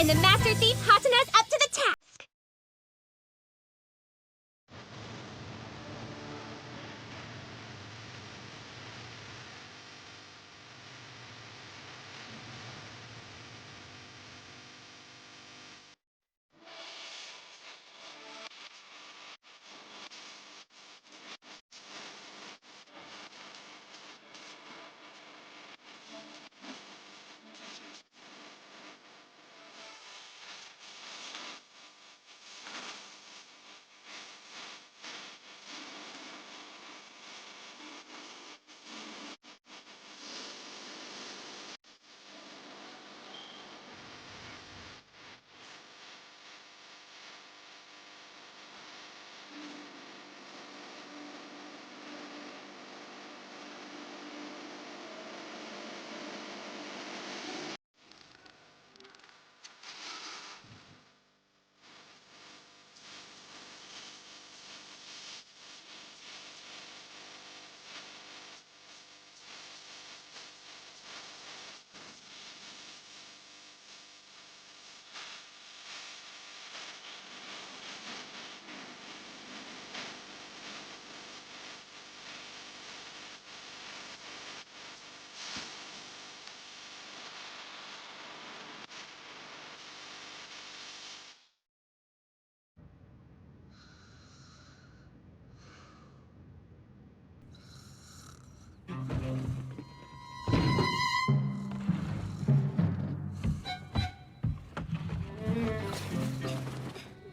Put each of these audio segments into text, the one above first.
and the Master Thief Hatena's up to the task!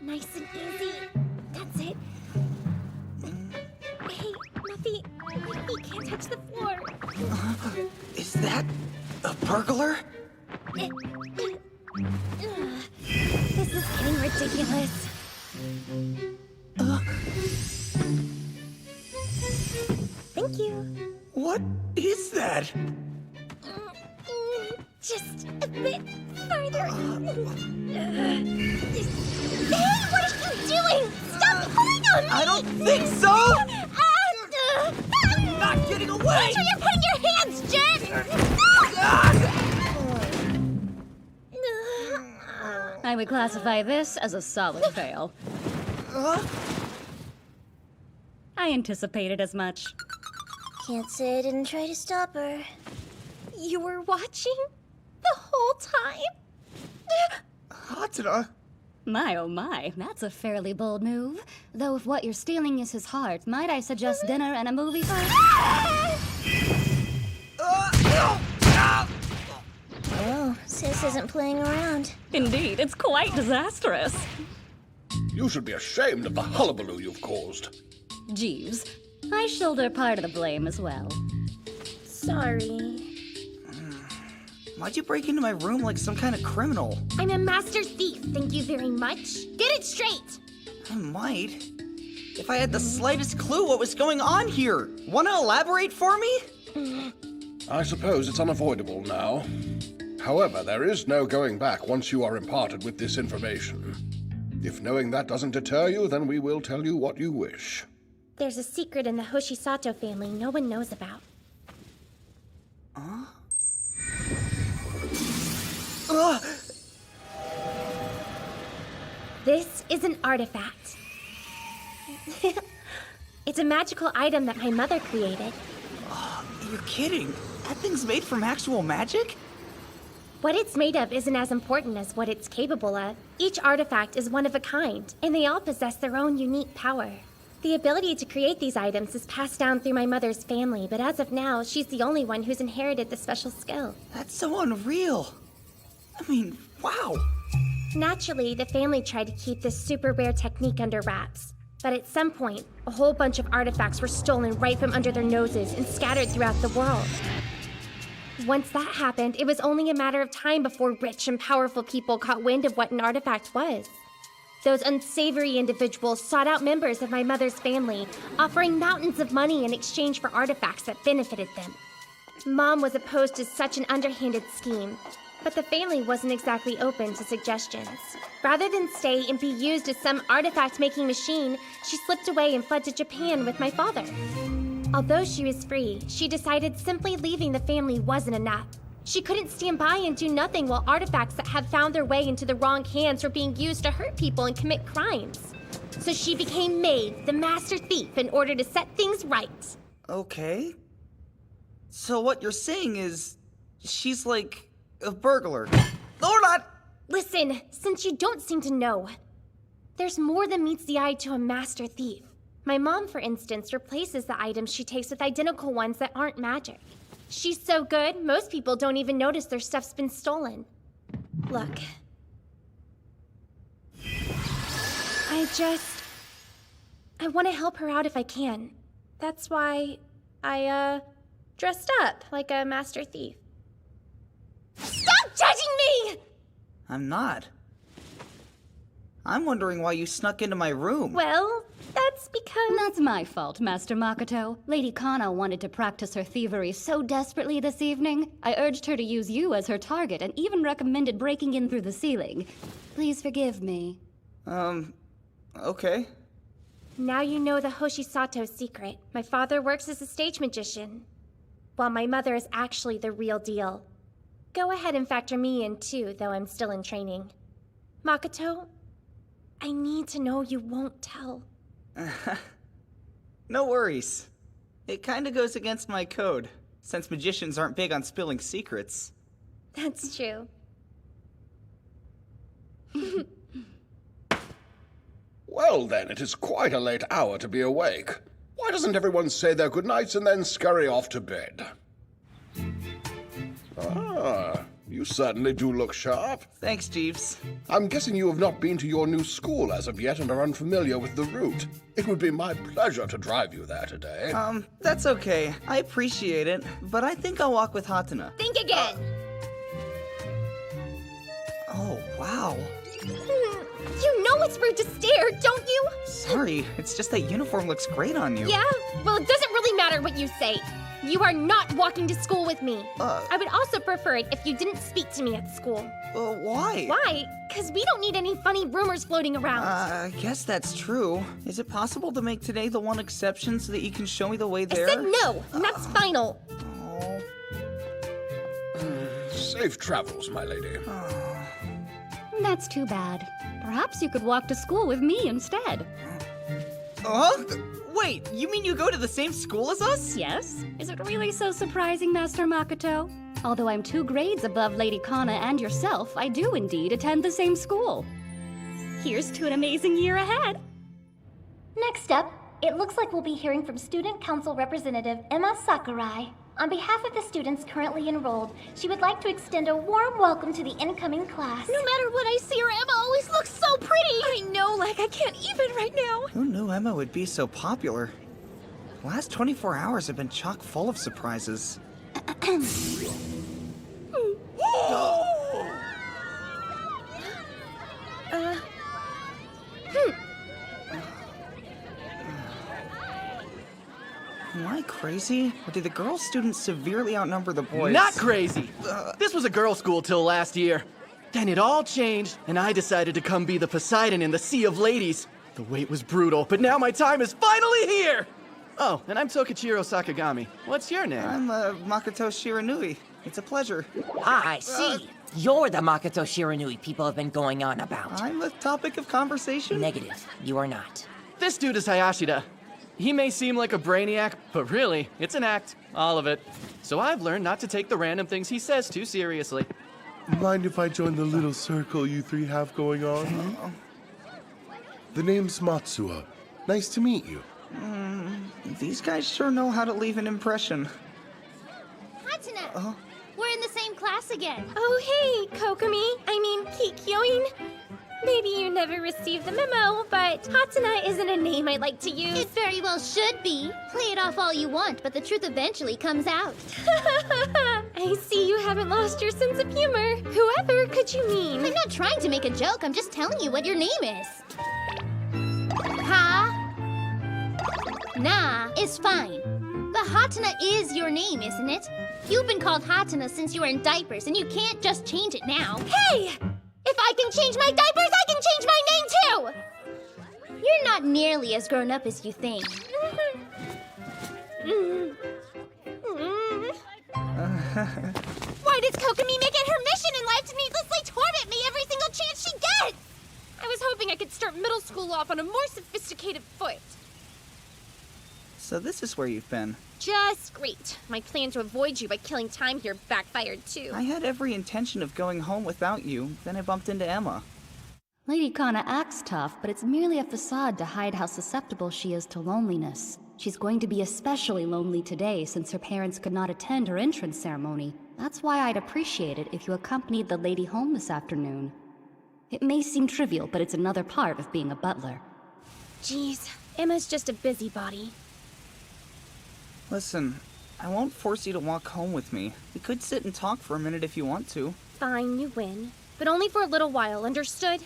Nice and easy. That's it. Hey, Muffy, my feet can't touch the floor. Is that a burglar? This is getting ridiculous. Thank you. What is that? Just a bit farther. Hey, what are you doing? Stop pulling on me! I don't think so! You're not getting away! Watch where you're putting your hands, jerk! I would classify this as a solid fail. I anticipated as much. Can't say I didn't try to stop her. You were watching the whole time? Hatena? My oh my, that's a fairly bold move. Though if what you're stealing is his heart, might I suggest dinner and a movie first? Oh, Sis isn't playing around. Indeed, it's quite disastrous. You should be ashamed of the hullabaloo you've caused. Jeeves, I shoulder part of the blame as well. Sorry. Why'd you break into my room like some kind of criminal? I'm a master thief, thank you very much. Get it straight! I might. If I had the slightest clue what was going on here. Wanna elaborate for me? I suppose it's unavoidable now. However, there is no going back once you are imparted with this information. If knowing that doesn't deter you, then we will tell you what you wish. There's a secret in the Hoshisato family no one knows about. This is an artifact. It's a magical item that my mother created. You're kidding. That thing's made from actual magic? What it's made of isn't as important as what it's capable of. Each artifact is one of a kind, and they all possess their own unique power. The ability to create these items is passed down through my mother's family, but as of now, she's the only one who's inherited the special skill. That's so unreal. I mean, wow. Naturally, the family tried to keep this super rare technique under wraps. But at some point, a whole bunch of artifacts were stolen right from under their noses and scattered throughout the world. Once that happened, it was only a matter of time before rich and powerful people caught wind of what an artifact was. Those unsavory individuals sought out members of my mother's family, offering mountains of money in exchange for artifacts that benefited them. Mom was opposed to such an underhanded scheme, but the family wasn't exactly open to suggestions. Rather than stay and be used as some artifact-making machine, she slipped away and fled to Japan with my father. Although she was free, she decided simply leaving the family wasn't enough. She couldn't stand by and do nothing while artifacts that have found their way into the wrong hands were being used to hurt people and commit crimes. So she became Maid, the master thief, in order to set things right. Okay. So what you're saying is, she's like a burglar. Or not! Listen, since you don't seem to know, there's more than meets the eye to a master thief. My mom, for instance, replaces the items she takes with identical ones that aren't magic. She's so good, most people don't even notice their stuff's been stolen. Look. I want to help her out if I can. That's why I, dressed up like a master thief. Stop judging me! I'm not. I'm wondering why you snuck into my room. Well, that's because... That's my fault, Master Makoto. Lady Kana wanted to practice her thievery so desperately this evening. I urged her to use you as her target and even recommended breaking in through the ceiling. Please forgive me. Okay. Now you know the Hoshisato's secret. My father works as a stage magician, while my mother is actually the real deal. Go ahead and factor me in too, though I'm still in training. Makoto, I need to know you won't tell. No worries. It kinda goes against my code, since magicians aren't big on spilling secrets. That's true. Well then, it is quite a late hour to be awake. Why doesn't everyone say their goodnights and then scurry off to bed? Ah, you certainly do look sharp. Thanks, Jeeves. I'm guessing you have not been to your new school as of yet and are unfamiliar with the route. It would be my pleasure to drive you there today. That's okay. I appreciate it, but I think I'll walk with Hatena. Think again! Oh, wow. You know it's rude to stare, don't you? Sorry, it's just that uniform looks great on you. Yeah? Well, it doesn't really matter what you say. You are not walking to school with me. I would also prefer it if you didn't speak to me at school. Why? Why? Because we don't need any funny rumors floating around. I guess that's true. Is it possible to make today the one exception so that you can show me the way there? I said no, and that's final. Oh. Safe travels, my lady. That's too bad. Perhaps you could walk to school with me instead. Wait, you mean you go to the same school as us? Yes? Is it really so surprising, Master Makoto? Although I'm 2 grades above Lady Kana and yourself, I do indeed attend the same school. Here's to an amazing year ahead. Next up, it looks like we'll be hearing from Student Council Representative Emma Sakurai. On behalf of the students currently enrolled, she would like to extend a warm welcome to the incoming class. No matter what I see her, Emma always looks so pretty. I know, like I can't even right now. Who knew Emma would be so popular? The last 24 hours have been chock full of surprises. Am I crazy? Or do the girl students severely outnumber the boys? Not crazy! This was a girls' school till last year. Then it all changed, and I decided to come be the Poseidon in the Sea of Ladies. The wait was brutal, but now my time is finally here! Oh, and I'm Tokichiro Sakagami. What's your name? I'm Makoto Shiranui. It's a pleasure. I see. You're the Makoto Shiranui people have been going on about. I'm the topic of conversation? Negative. You are not. This dude is Hayashida. He may seem like a brainiac, but really, it's an act. All of it. So I've learned not to take the random things he says too seriously. Mind if I join the little circle you 3 have going on? The name's Matsuo. Nice to meet you. These guys sure know how to leave an impression. Hatena! We're in the same class again. Oh, hey, Kikyoin. Maybe you never received the memo, but Hatena isn't a name I like to use. It very well should be. Play it off all you want, but the truth eventually comes out. I see you haven't lost your sense of humor. Whoever could you mean? I'm not trying to make a joke, I'm just telling you what your name is. Nah is fine. But Hatena is your name, isn't it? You've been called Hatena since you were in diapers, and you can't just change it now. Hey! If I can change my diapers, I can change my name too! You're not nearly as grown up as you think. Why Why does Kokomi make it her mission in life to needlessly torment me every single chance she gets? I was hoping I could start middle school off on a more sophisticated foot. So this is where you've been. Just great. My plan to avoid you by killing time here backfired too. I had every intention of going home without you, then I bumped into Emma. Lady Kana acts tough, but it's merely a facade to hide how susceptible she is to loneliness. She's going to be especially lonely today since her parents could not attend her entrance ceremony. That's why I'd appreciate it if you accompanied the lady home this afternoon. It may seem trivial, but it's another part of being a butler. Jeez, Emma's just a busybody. Listen, I won't force you to walk home with me. We could sit and talk for a minute if you want to. Fine, you win. But only for a little while, understood?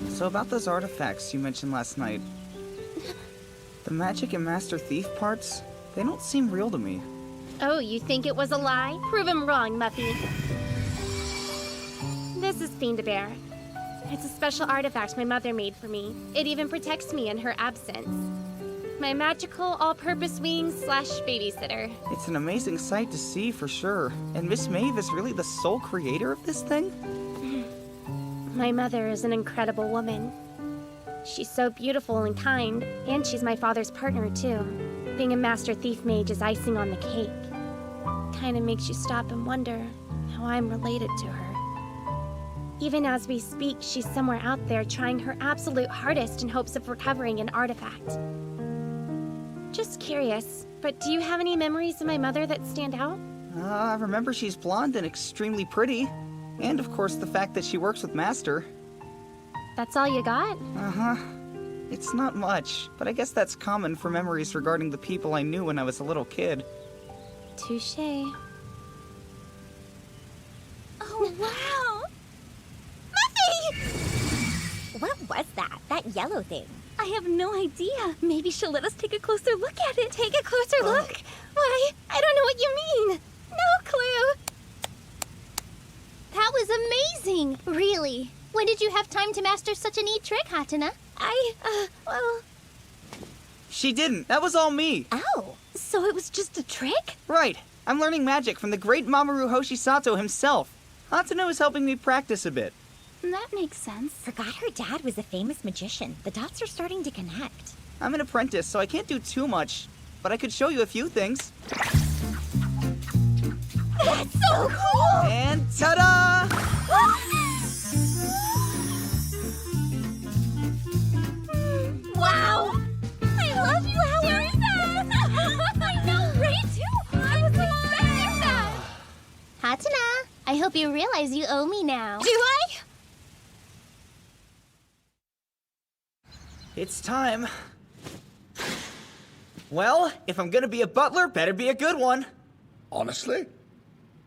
So about those artifacts you mentioned last night. The magic and Master Thief parts, they don't seem real to me. Oh, you think it was a lie? Prove him wrong, Muffy. This is Fiend-a-Bear. It's a special artifact my mother made for me. It even protects me in her absence. My magical all-purpose wing/babysitter. It's an amazing sight to see for sure. And Miss Maeve is really the sole creator of this thing? My mother is an incredible woman. She's so beautiful and kind, and she's my father's partner too. Being a Master Thief Mage is icing on the cake. Kinda makes you stop and wonder how I'm related to her. Even as we speak, she's somewhere out there trying her absolute hardest in hopes of recovering an artifact. Just curious, but do you have any memories of my mother that stand out? I remember she's blonde and extremely pretty. And of course the fact that she works with Master. That's all you got? Uh-huh. It's not much, but I guess that's common for memories regarding the people I knew when I was a little kid. Touché. Oh, wow! Muffy! What was that? That yellow thing? I have no idea. Maybe she'll let us take a closer look at it. Take a closer look? Why, I don't know what you mean. No clue. That was amazing. Really? When did you have time to master such a neat trick, Hatena? Well... She didn't. That was all me. Oh, So it was just a trick? Right. I'm learning magic from the great Mamoru Hoshisato himself. Hatena is helping me practice a bit. That makes sense. forgot her dad was a famous magician. The dots are starting to connect. I'm an apprentice, so I can't do too much, but I could show you a few things. That's so cool! And ta-da! Wow! I love you, Howard! I know, right? Too! I was expecting that! Hatena, I hope you realize you owe me now. Do I? It's time. Well, if I'm gonna be a butler, better be a good one. Honestly,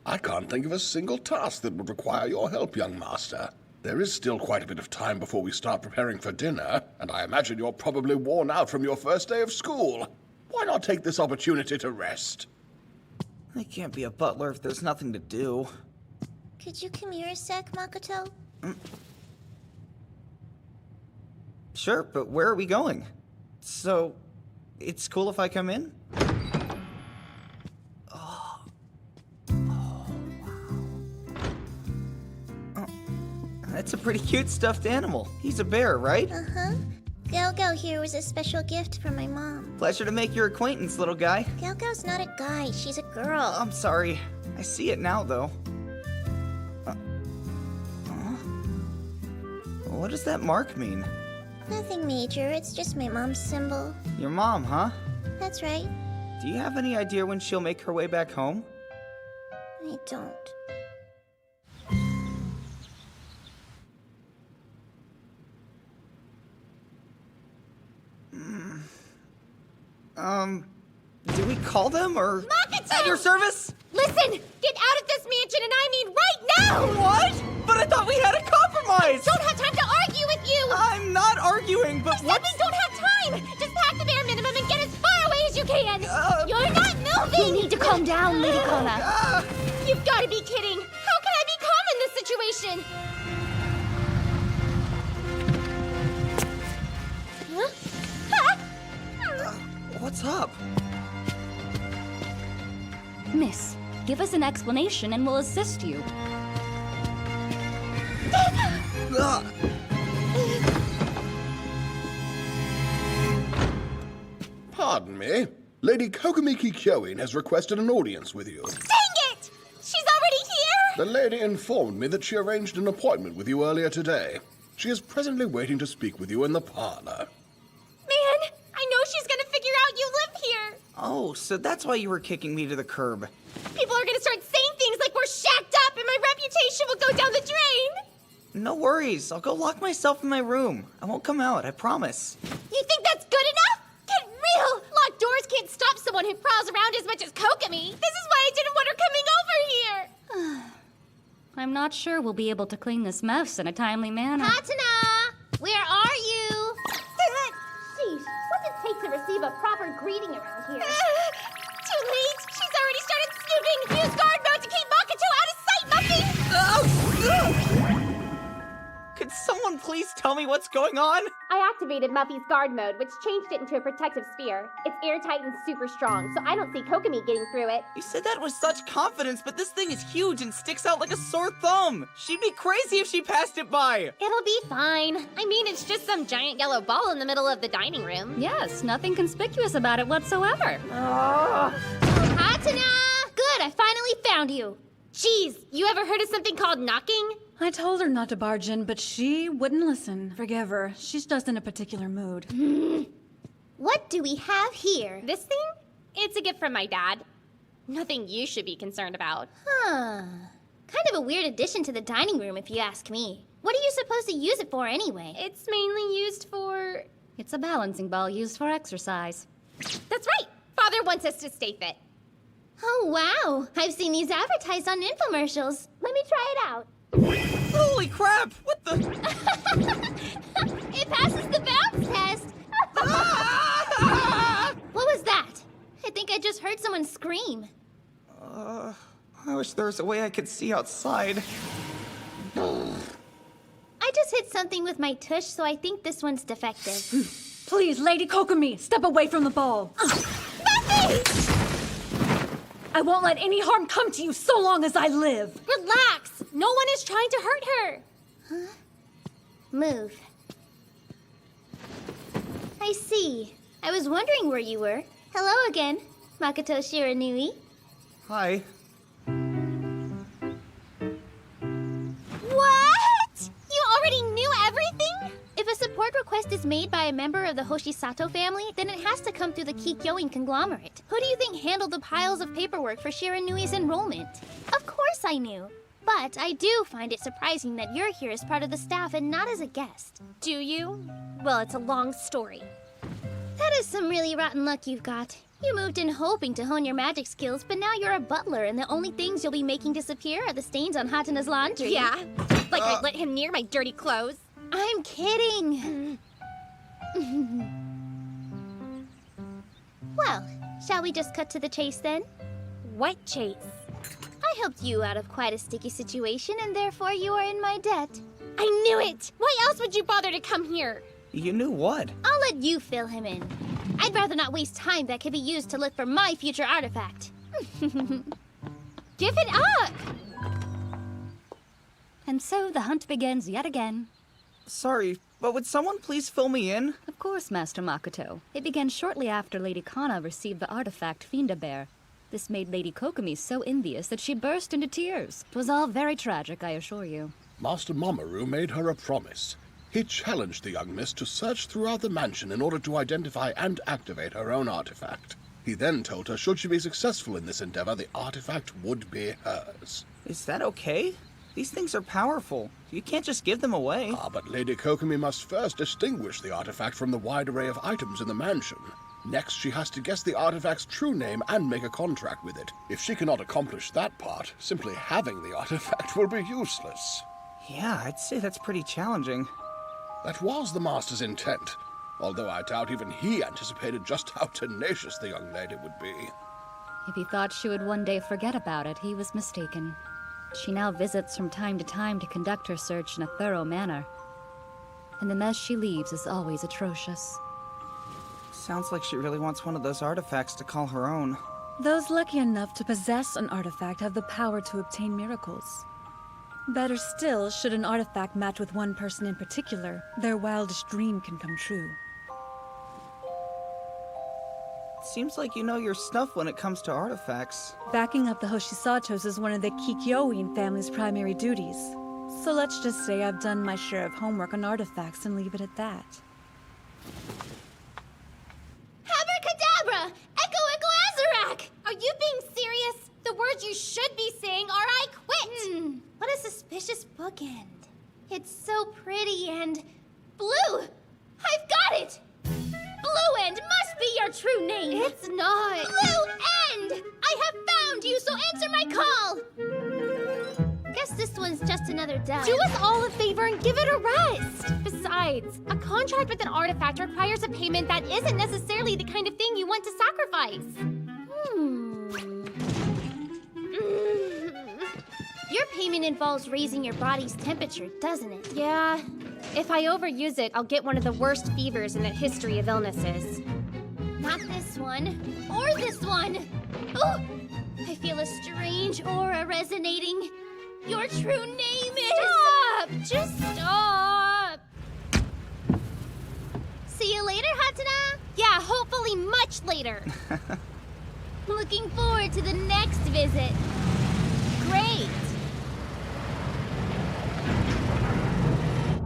I can't think of a single task that would require your help, young master. There is still quite a bit of time before we start preparing for dinner, and I imagine you're probably worn out from your first day of school. Why not take this opportunity to rest? I can't be a butler if there's nothing to do. Could you come here a sec, Makoto? Sure, but where are we going? So, it's cool if I come in? That's a pretty cute stuffed animal. He's a bear, right? Uh-huh. Gelgo here was a special gift from my mom. Pleasure to make your acquaintance, little guy. Gelgo's not a guy, she's a girl. I'm sorry. I see it now, though. What does that mark mean? Nothing major, it's just my mom's symbol. Your mom, huh? That's right. Do you have any idea when she'll make her way back home? I don't. Do we call them, or... Makoto! At your service? Listen! Get out of this mansion, and I mean right now! What? But I thought we had a compromise! Don't have time to argue with you! I'm not arguing, but what? We don't have time! Just pack the bare minimum and get as far away as you can! You're not You moving! need to calm down, Lady Kana. You've got to be kidding! How can I be calm in this situation? Huh? What's up? Miss, give us an explanation and we'll assist you. Pardon me. Lady Kokomiki Kyoin has requested an audience with you. Dang it! She's already here? The lady informed me that she arranged an appointment with you earlier today. She is presently waiting to speak with you in the parlor. Man, I know she's gonna figure out you live here. Oh, so that's why you were kicking me to the curb. People are gonna start saying things like we're shacked up and my reputation will go down the drain. No worries, I'll go lock myself in my room. I won't come out, I promise. You think that's good enough? Get real! Locked doors can't stop someone who prowls around as much as Kokomi. This is why I didn't want her coming over here. I'm not sure we'll be able to clean this mess in a timely manner. Hatena! Where are you? Sheesh, what's it take to receive a proper greeting around here? Too late! She's already started snooping! Use guard mode to keep Makoto out of sight, Muffy! Could someone please tell me what's going on? I activated Muffy's guard mode, which changed it into a protective sphere. It's airtight and super strong, so I don't see Kokomi getting through it. You said that with such confidence, but this thing is huge and sticks out like a sore thumb. She'd be crazy if she passed it by. It'll be fine. I mean, it's just some giant yellow ball in the middle of the dining room. Yes, nothing conspicuous about it whatsoever. Hatena! Good, I finally found you. Jeez, you ever heard of something called knocking? I told her not to barge in, but she wouldn't listen. Forgive her. She's just in a particular mood. What do we have here? This thing? It's a gift from my dad. Nothing you should be concerned about. Huh. Kind of a weird addition to the dining room, if you ask me. What are you supposed to use it for anyway? It's mainly used for... It's a balancing ball used for exercise. That's right! Father wants us to stay fit. Oh, wow. I've seen these advertised on infomercials. Let me try it out. Holy crap! What the? It passes the bounce test. What was that? I think I just heard someone scream. I wish there was a way I could see outside. I just hit something with my tush, so I think this one's defective. Please, Lady Kokomi, step away from the ball. I won't let any harm come to you so long as I live. Relax! No one is trying to hurt her! Move. I see. I was wondering where you were. Hello again, Makoto Shiranui. Hi. What? You already knew everything? If a support request is made by a member of the Hoshisato family, then it has to come through the Kikyoin conglomerate. Who do you think handled the piles of paperwork for Shiranui's enrollment? Of course I knew. But I do find it surprising that you're here as part of the staff and not as a guest. Do you? Well, it's a long story. That is some really rotten luck you've got. You moved in hoping to hone your magic skills, but now you're a butler, and the only things you'll be making disappear are the stains on Hatena's laundry. Yeah? Like I'd let him near my dirty clothes. I'm kidding. Well, shall we just cut to the chase then? What chase? I helped you out of quite a sticky situation, and therefore you are in my debt. I knew it! Why else would you bother to come here? You knew what? I'll let you fill him in. I'd rather not waste time that could be used to look for my future artifact. Give it up! And so the hunt begins yet again. Sorry, but would someone please fill me in? Of course, Master Makoto. It began shortly after Lady Kana received the artifact Fiend-A-Bear. This made Lady Kokomi so envious that she burst into tears. 'Twas all very tragic, I assure you. Master Mamoru made her a promise. He challenged the young miss to search throughout the mansion in order to identify and activate her own artifact. He then told her should she be successful in this endeavor, the artifact would be hers. Is that okay? These things are powerful. You can't just give them away. But Lady Kokomi must first distinguish the artifact from the wide array of items in the mansion. Next, she has to guess the artifact's true name and make a contract with it. If she cannot accomplish that part, simply having the artifact will be useless. Yeah, I'd say that's pretty challenging. That was the Master's intent, although I doubt even he anticipated just how tenacious the young lady would be. If he thought she would one day forget about it, he was mistaken. She now visits from time to time to conduct her search in a thorough manner. And the mess she leaves is always atrocious. Sounds like she really wants one of those artifacts to call her own. Those lucky enough to possess an artifact have the power to obtain miracles. Better still, should an artifact match with one person in particular, their wildest dream can come true. Seems like you know your stuff when it comes to artifacts. Backing up the Hoshisatos is one of the Kikyoin family's primary duties. So let's just say I've done my share of homework on artifacts and leave it at that. Abracadabra! Echo Echo Azarak! Are you being serious? The words you should be saying are I quit! What a suspicious bookend. It's so pretty and... blue! I've got it! Blue End must be your true name! It's not! Blue End! I have found you, so answer my call! Guess this one's just another dud. Do us all a favor and give it a rest! Besides, a contract with an artifact requires a payment that isn't necessarily the kind of thing you want to sacrifice. Your payment involves raising your body's temperature, doesn't it? Yeah. If I overuse it, I'll get one of the worst fevers in the history of illnesses. Not this one. Or this one. Oh! I feel a strange aura resonating. Your true name is... Stop! Just stop! See you later, Hatena? Yeah, hopefully much later. Looking forward to the next visit. Great!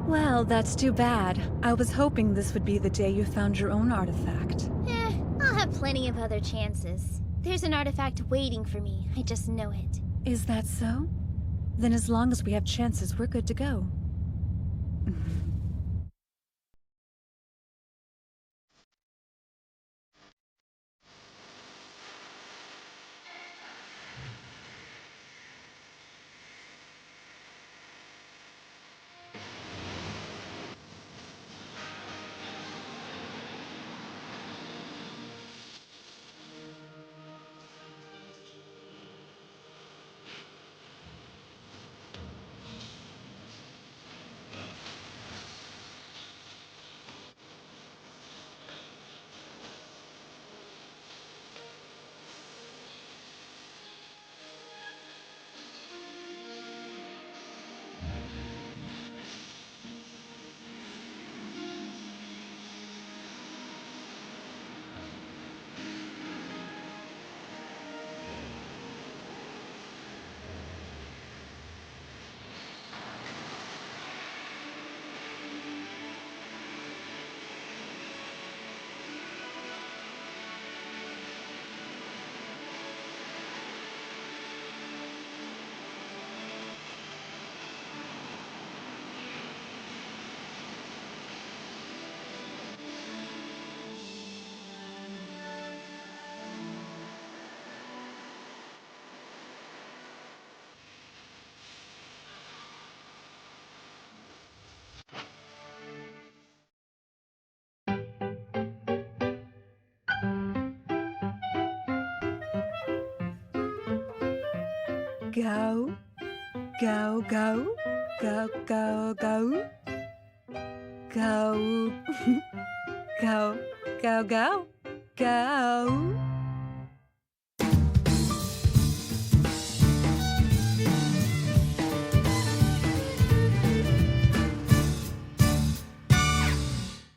Well, that's too bad. I was hoping this would be the day you found your own artifact. I'll have plenty of other chances. There's an artifact waiting for me. I just know it. Is that so? Then as long as we have chances, we're good to go. Go. Go, go. Go, go, go. Go. Go, go, go. Go.